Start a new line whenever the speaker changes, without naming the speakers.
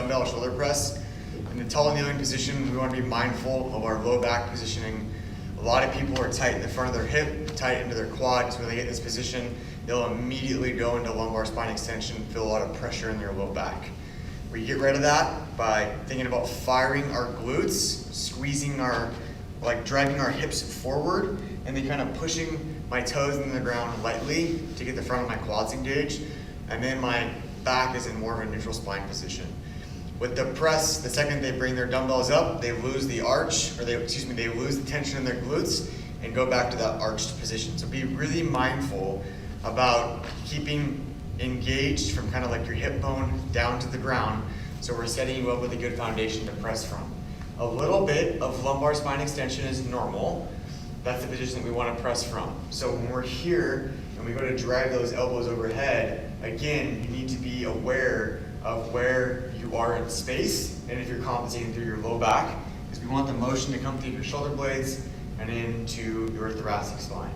dumbbell shoulder press. In the tall kneeling position, we want to be mindful of our low back positioning. A lot of people are tight in the front of their hip, tight into their quads. When they get in this position, they'll immediately go into lumbar spine extension, feel a lot of pressure in their low back. We get rid of that by thinking about firing our glutes, squeezing dragging our hips forward, and then kind of pushing my toes in the ground lightly to get the front of my quads engaged. And then my back is in more of a neutral spine position. With the press, the second they bring their dumbbells up, they lose the arch, or they lose the tension in their glutes and go back to that arched position. So be really mindful about keeping engaged from kind of like your hip bone down to the ground, so we're setting you up with a good foundation to press from. A little bit of lumbar spine extension is normal. That's the position that we want to press from. So when we're here and we go to drag those elbows overhead, again, you need to be aware of where you are in space and if you're compensating through your low back, because we want the motion to come through your shoulder blades and into your thoracic spine.